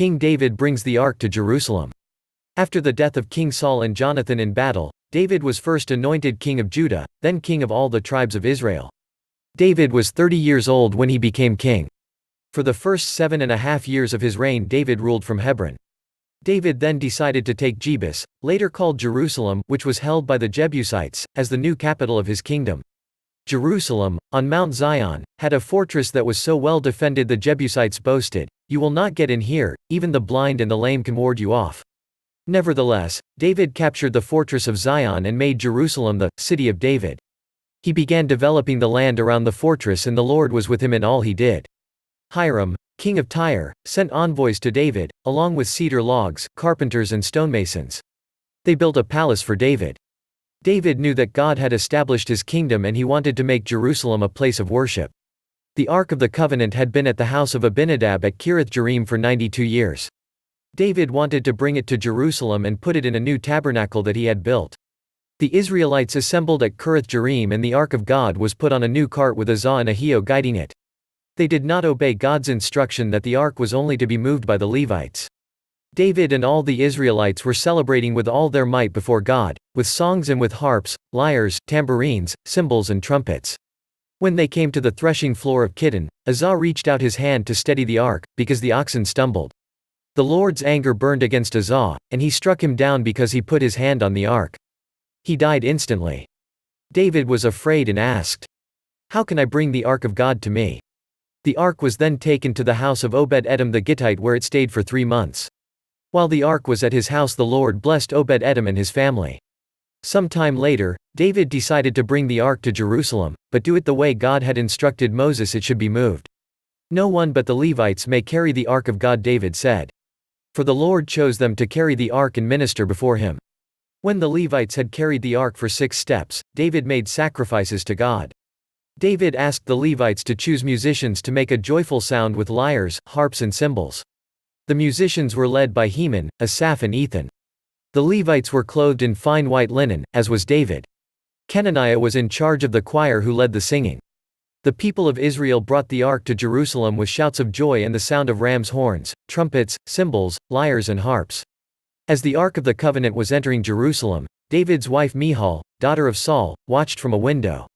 King David brings the ark to Jerusalem. After the death of King Saul and Jonathan in battle, David was first anointed king of Judah, then king of all the tribes of Israel. David was 30 years old when he became king. For the first 7.5 years of his reign David ruled from Hebron. David then decided to take Jebus, later called Jerusalem, which was held by the Jebusites, as the new capital of his kingdom. Jerusalem, on Mount Zion, had a fortress that was so well defended the Jebusites boasted, "You will not get in here, even the blind and the lame can ward you off." Nevertheless, David captured the fortress of Zion and made Jerusalem the city of David. He began developing the land around the fortress and the Lord was with him in all he did. Hiram, king of Tyre, sent envoys to David, along with cedar logs, carpenters and stonemasons. They built a palace for David. David knew that God had established his kingdom and he wanted to make Jerusalem a place of worship. The Ark of the Covenant had been at the house of Abinadab at Kiriath-Jearim for 92 years. David wanted to bring it to Jerusalem and put it in a new tabernacle that he had built. The Israelites assembled at Kiriath-Jearim and the Ark of God was put on a new cart with Uzzah and Ahio guiding it. They did not obey God's instruction that the ark was only to be moved by the Levites. David and all the Israelites were celebrating with all their might before God, with songs and with harps, lyres, tambourines, cymbals and trumpets. When they came to the threshing floor of Kidon, Uzzah reached out his hand to steady the ark, because the oxen stumbled. The Lord's anger burned against Uzzah, and he struck him down because he put his hand on the ark. He died instantly. David was afraid and asked, "How can I bring the ark of God to me?" The ark was then taken to the house of Obed-Edom the Gittite where it stayed for 3 months. While the ark was at his house the Lord blessed Obed-Edom and his family. Some time later, David decided to bring the ark to Jerusalem, but do it the way God had instructed Moses it should be moved. "No one but the Levites may carry the ark of God," David said. For the Lord chose them to carry the ark and minister before him. When the Levites had carried the ark for 6 steps, David made sacrifices to God. David asked the Levites to choose musicians to make a joyful sound with lyres, harps and cymbals. The musicians were led by Heman, Asaph and Ethan. The Levites were clothed in fine white linen, as was David. Kenaniah was in charge of the choir who led the singing. The people of Israel brought the ark to Jerusalem with shouts of joy and the sound of ram's horns, trumpets, cymbals, lyres and harps. As the Ark of the Covenant was entering Jerusalem, David's wife Michal, daughter of Saul, watched from a window.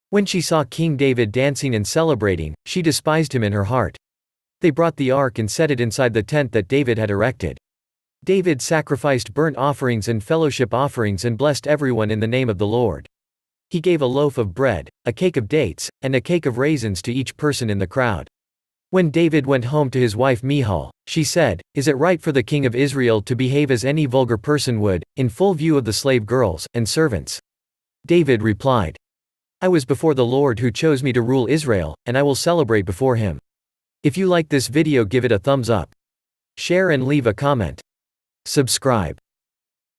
When she saw King David dancing and celebrating, she despised him in her heart. They brought the ark and set it inside the tent that David had erected. David sacrificed burnt offerings and fellowship offerings and blessed everyone in the name of the Lord. He gave a loaf of bread, a cake of dates, and a cake of raisins to each person in the crowd. When David went home to his wife Michal, she said, "Is it right for the king of Israel to behave as any vulgar person would, in full view of the slave girls and servants?" David replied, "I was before the Lord who chose me to rule Israel, and I will celebrate before him." If you like this video give it a thumbs up. Share and leave a comment. Subscribe.